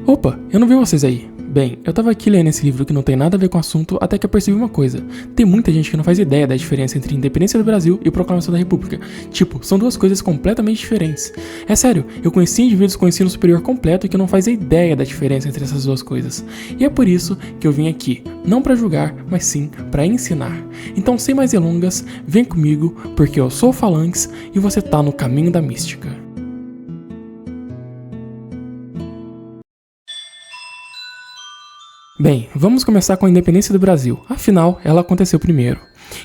Opa, eu não vi vocês aí. Bem, eu tava aqui lendo esse livro que não tem nada a ver com o assunto até que eu percebi uma coisa. Tem muita gente que não faz ideia da diferença entre independência do Brasil e proclamação da República. Tipo, são duas coisas completamente diferentes. É sério, eu conheci indivíduos com ensino superior completo que não fazem ideia da diferença entre essas duas coisas. E é por isso que eu vim aqui, não pra julgar, mas sim pra ensinar. Então, sem mais delongas, vem comigo, porque eu sou o Phalanx e você tá no caminho da mística. Bem, vamos começar com a independência do Brasil, afinal, ela aconteceu primeiro.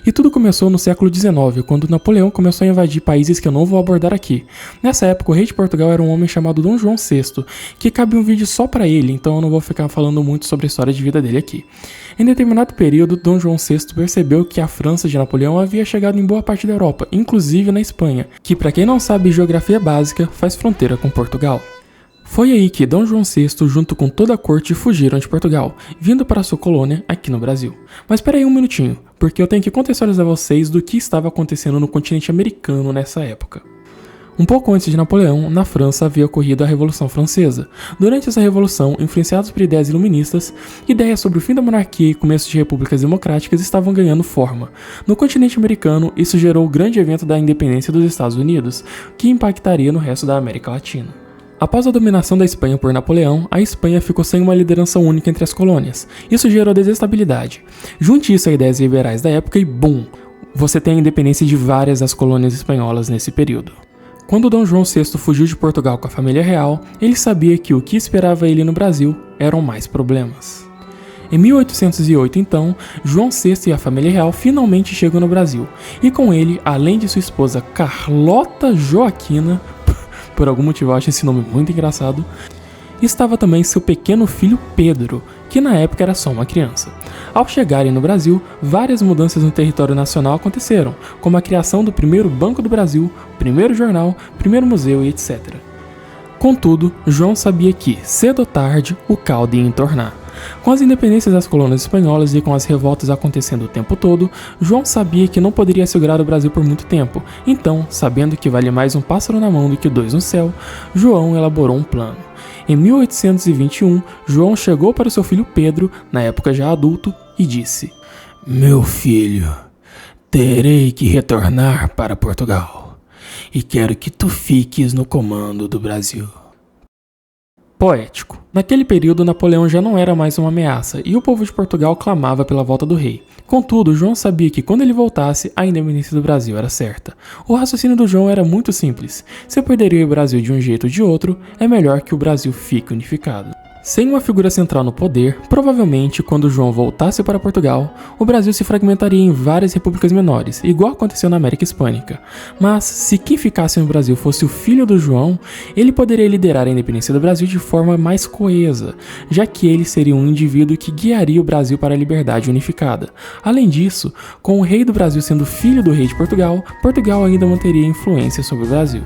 E tudo começou no século XIX, quando Napoleão começou a invadir países que eu não vou abordar aqui. Nessa época, o rei de Portugal era um homem chamado Dom João VI, que cabe um vídeo só pra ele, então eu não vou ficar falando muito sobre a história de vida dele aqui. Em determinado período, Dom João VI percebeu que a França de Napoleão havia chegado em boa parte da Europa, inclusive na Espanha, que pra quem não sabe geografia básica, faz fronteira com Portugal. Foi aí que Dom João VI, junto com toda a corte, fugiram de Portugal, vindo para sua colônia aqui no Brasil. Mas espera aí um minutinho, porque eu tenho que contextualizar vocês do que estava acontecendo no continente americano nessa época. Um pouco antes de Napoleão, na França havia ocorrido a Revolução Francesa. Durante essa revolução, influenciados por ideias iluministas, ideias sobre o fim da monarquia e começo de repúblicas democráticas estavam ganhando forma. No continente americano, isso gerou o grande evento da independência dos Estados Unidos, que impactaria no resto da América Latina. Após a dominação da Espanha por Napoleão, a Espanha ficou sem uma liderança única entre as colônias. Isso gerou desestabilidade. Junte isso a ideias liberais da época e BUM! Você tem a independência de várias das colônias espanholas nesse período. Quando Dom João VI fugiu de Portugal com a família real, ele sabia que o que esperava ele no Brasil eram mais problemas. Em 1808, então, João VI e a família real finalmente chegam no Brasil. E com ele, além de sua esposa Carlota Joaquina, por algum motivo eu acho esse nome muito engraçado, estava também seu pequeno filho Pedro, que na época era só uma criança. Ao chegarem no Brasil, várias mudanças no território nacional aconteceram, como a criação do primeiro Banco do Brasil, primeiro jornal, primeiro museu e etc. Contudo, João sabia que, cedo ou tarde, o caldo ia entornar. Com as independências das colônias espanholas e com as revoltas acontecendo o tempo todo, João sabia que não poderia segurar o Brasil por muito tempo. Então, sabendo que vale mais um pássaro na mão do que dois no céu, João elaborou um plano. Em 1821, João chegou para seu filho Pedro, na época já adulto, e disse: "Meu filho, terei que retornar para Portugal, e quero que tu fiques no comando do Brasil." Poético. Naquele período, Napoleão já não era mais uma ameaça e o povo de Portugal clamava pela volta do rei. Contudo, João sabia que quando ele voltasse, a independência do Brasil era certa. O raciocínio do João era muito simples. Se eu perderia o Brasil de um jeito ou de outro, é melhor que o Brasil fique unificado. Sem uma figura central no poder, provavelmente, quando João voltasse para Portugal, o Brasil se fragmentaria em várias repúblicas menores, igual aconteceu na América Hispânica. Mas, se quem ficasse no Brasil fosse o filho do João, ele poderia liderar a independência do Brasil de forma mais coesa, já que ele seria um indivíduo que guiaria o Brasil para a liberdade unificada. Além disso, com o rei do Brasil sendo filho do rei de Portugal, Portugal ainda manteria influência sobre o Brasil.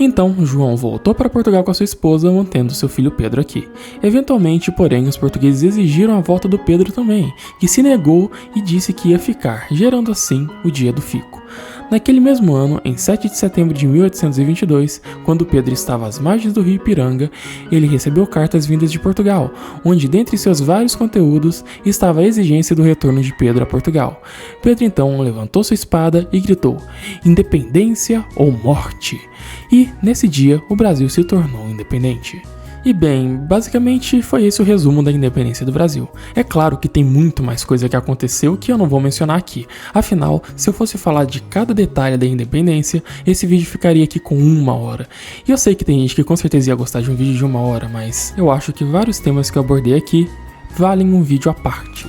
Então, João voltou para Portugal com a sua esposa, mantendo seu filho Pedro aqui. Eventualmente, porém, os portugueses exigiram a volta do Pedro também, que se negou e disse que ia ficar, gerando assim o Dia do Fico. Naquele mesmo ano, em 7 de setembro de 1822, quando Pedro estava às margens do rio Ipiranga, ele recebeu cartas vindas de Portugal, onde dentre seus vários conteúdos estava a exigência do retorno de Pedro a Portugal. Pedro então levantou sua espada e gritou: "Independência ou morte!" E, nesse dia, o Brasil se tornou independente. E bem, basicamente foi esse o resumo da independência do Brasil. É claro que tem muito mais coisa que aconteceu que eu não vou mencionar aqui. Afinal, se eu fosse falar de cada detalhe da independência, esse vídeo ficaria aqui com 1 hora. E eu sei que tem gente que com certeza ia gostar de um vídeo de 1 hora, mas eu acho que vários temas que eu abordei aqui valem um vídeo à parte.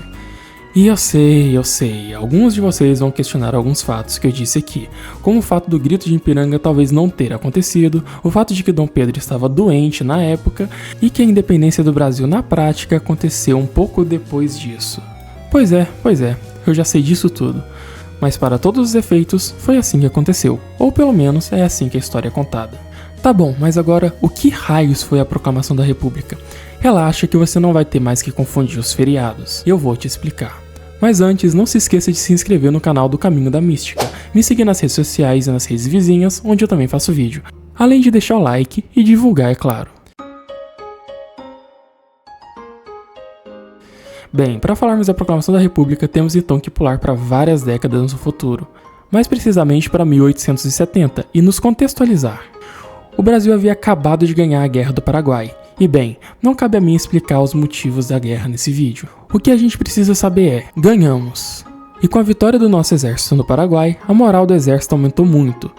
E eu sei, alguns de vocês vão questionar alguns fatos que eu disse aqui, como o fato do grito de Ipiranga talvez não ter acontecido, o fato de que Dom Pedro estava doente na época e que a independência do Brasil na prática aconteceu um pouco depois disso. Pois é, eu já sei disso tudo, mas para todos os efeitos foi assim que aconteceu, ou pelo menos é assim que a história é contada. Tá bom, mas agora, o que raios foi a proclamação da República? Relaxa que você não vai ter mais que confundir os feriados, eu vou te explicar. Mas antes, não se esqueça de se inscrever no canal do Caminho da Mística, me seguir nas redes sociais e nas redes vizinhas, onde eu também faço vídeo, além de deixar o like e divulgar, é claro. Bem, para falarmos da proclamação da República, temos então que pular para várias décadas no futuro, mais precisamente para 1870, e nos contextualizar. O Brasil havia acabado de ganhar a Guerra do Paraguai, e bem, não cabe a mim explicar os motivos da guerra nesse vídeo. O que a gente precisa saber é, ganhamos! E com a vitória do nosso exército no Paraguai, a moral do exército aumentou muito,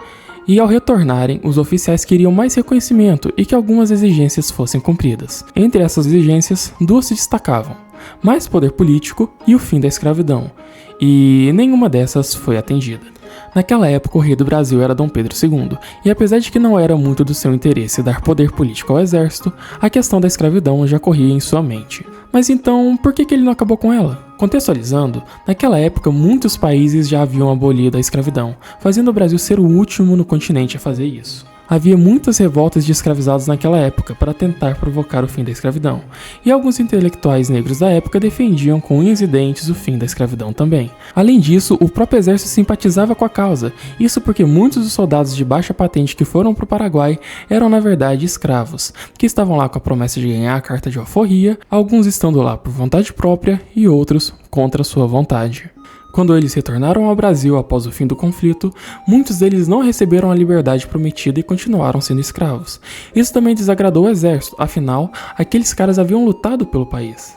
e ao retornarem, os oficiais queriam mais reconhecimento e que algumas exigências fossem cumpridas. Entre essas exigências, duas se destacavam: mais poder político e o fim da escravidão, e nenhuma dessas foi atendida. Naquela época, o rei do Brasil era Dom Pedro II, e apesar de que não era muito do seu interesse dar poder político ao exército, a questão da escravidão já corria em sua mente. Mas então, por que ele não acabou com ela? Contextualizando, naquela época muitos países já haviam abolido a escravidão, fazendo o Brasil ser o último no continente a fazer isso. Havia muitas revoltas de escravizados naquela época para tentar provocar o fim da escravidão, e alguns intelectuais negros da época defendiam com unhas e dentes o fim da escravidão também. Além disso, o próprio exército simpatizava com a causa, isso porque muitos dos soldados de baixa patente que foram para o Paraguai eram na verdade escravos, que estavam lá com a promessa de ganhar a carta de alforria, alguns estando lá por vontade própria e outros contra sua vontade. Quando eles retornaram ao Brasil após o fim do conflito, muitos deles não receberam a liberdade prometida e continuaram sendo escravos. Isso também desagradou o exército, afinal, aqueles caras haviam lutado pelo país.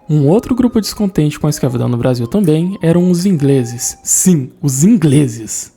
Um outro grupo descontente com a escravidão no Brasil também eram os ingleses. Sim, os ingleses!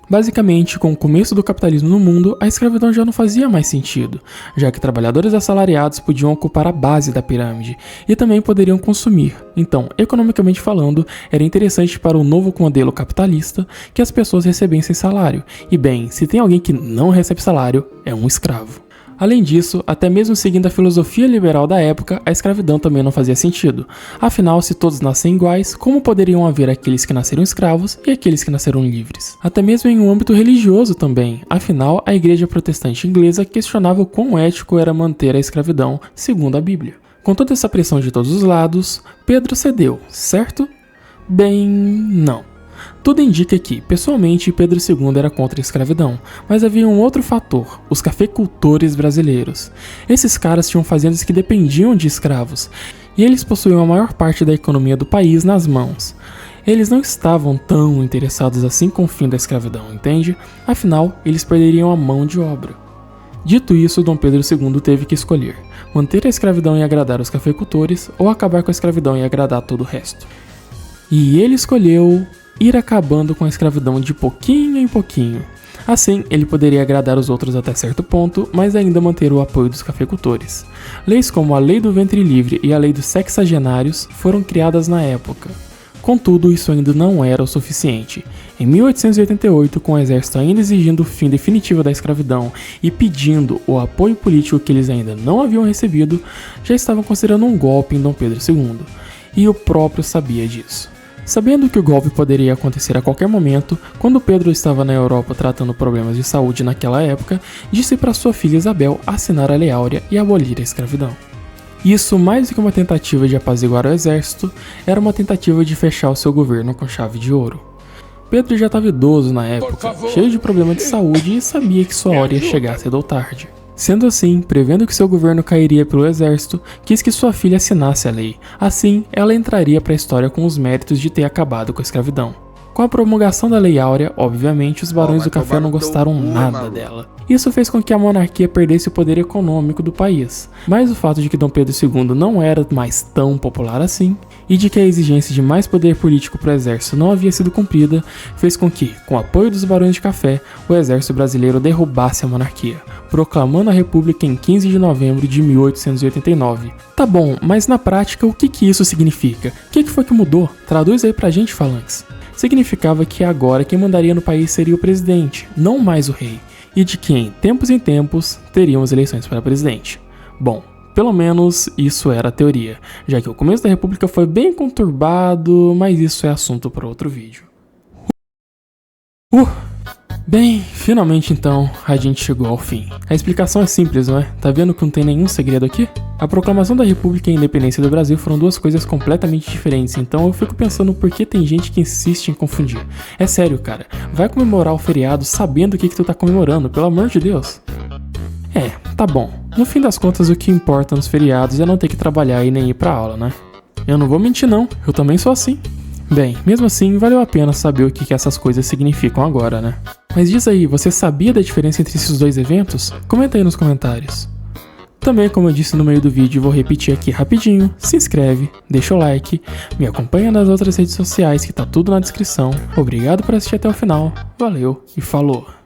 Basicamente, com o começo do capitalismo no mundo, a escravidão já não fazia mais sentido, já que trabalhadores assalariados podiam ocupar a base da pirâmide e também poderiam consumir. Então, economicamente falando, era interessante para o novo modelo capitalista que as pessoas recebessem salário. E bem, se tem alguém que não recebe salário, é um escravo. Além disso, até mesmo seguindo a filosofia liberal da época, a escravidão também não fazia sentido. Afinal, se todos nascem iguais, como poderiam haver aqueles que nasceram escravos e aqueles que nasceram livres? Até mesmo em um âmbito religioso também. Afinal, a igreja protestante inglesa questionava o quão ético era manter a escravidão, segundo a Bíblia. Com toda essa pressão de todos os lados, Pedro cedeu, certo? Bem, não. Tudo indica que, pessoalmente, Pedro II era contra a escravidão, mas havia um outro fator, os cafeicultores brasileiros. Esses caras tinham fazendas que dependiam de escravos, e eles possuíam a maior parte da economia do país nas mãos. Eles não estavam tão interessados assim com o fim da escravidão, entende? Afinal, eles perderiam a mão de obra. Dito isso, Dom Pedro II teve que escolher, manter a escravidão e agradar os cafeicultores, ou acabar com a escravidão e agradar todo o resto. E ele escolheu ir acabando com a escravidão de pouquinho em pouquinho. Assim, ele poderia agradar os outros até certo ponto, mas ainda manter o apoio dos cafeicultores. Leis como a Lei do Ventre Livre e a Lei dos Sexagenários foram criadas na época. Contudo, isso ainda não era o suficiente. Em 1888, com o exército ainda exigindo o fim definitivo da escravidão e pedindo o apoio político que eles ainda não haviam recebido, já estavam considerando um golpe em Dom Pedro II. E o próprio sabia disso. Sabendo que o golpe poderia acontecer a qualquer momento, quando Pedro estava na Europa tratando problemas de saúde naquela época, disse para sua filha Isabel assinar a Lei Áurea e abolir a escravidão. Isso, mais do que uma tentativa de apaziguar o exército, era uma tentativa de fechar o seu governo com chave de ouro. Pedro já estava idoso na época, cheio de problemas de saúde e sabia que sua hora ia chegar cedo ou tarde. Sendo assim, prevendo que seu governo cairia pelo exército, quis que sua filha assinasse a lei. Assim, ela entraria para a história com os méritos de ter acabado com a escravidão. Com a promulgação da Lei Áurea, obviamente, os barões do café não gostaram nada dela. Isso fez com que a monarquia perdesse o poder econômico do país. Mas o fato de que Dom Pedro II não era mais tão popular assim, e de que a exigência de mais poder político para o exército não havia sido cumprida, fez com que, com o apoio dos barões de café, o exército brasileiro derrubasse a monarquia, proclamando a república em 15 de novembro de 1889. Tá bom, mas na prática o que isso significa? O que foi que mudou? Traduz aí pra gente, Falanx. Significava que agora quem mandaria no país seria o presidente, não mais o rei, e de que em tempos teríamos eleições para presidente. Bom, pelo menos isso era a teoria, já que o começo da república foi bem conturbado, mas isso é assunto para outro vídeo. Bem, finalmente então, a gente chegou ao fim. A explicação é simples, não é? Tá vendo que não tem nenhum segredo aqui? A proclamação da República e a Independência do Brasil foram duas coisas completamente diferentes, então eu fico pensando por que tem gente que insiste em confundir. É sério, cara, vai comemorar o feriado sabendo o que tu tá comemorando, pelo amor de Deus. Tá bom. No fim das contas, o que importa nos feriados é não ter que trabalhar e nem ir pra aula, né? Eu não vou mentir não, eu também sou assim. Bem, mesmo assim, valeu a pena saber o que essas coisas significam agora, né? Mas diz aí, você sabia da diferença entre esses dois eventos? Comenta aí nos comentários. Também, como eu disse no meio do vídeo, vou repetir aqui rapidinho, se inscreve, deixa o like, me acompanha nas outras redes sociais que tá tudo na descrição. Obrigado por assistir até o final, valeu e falou!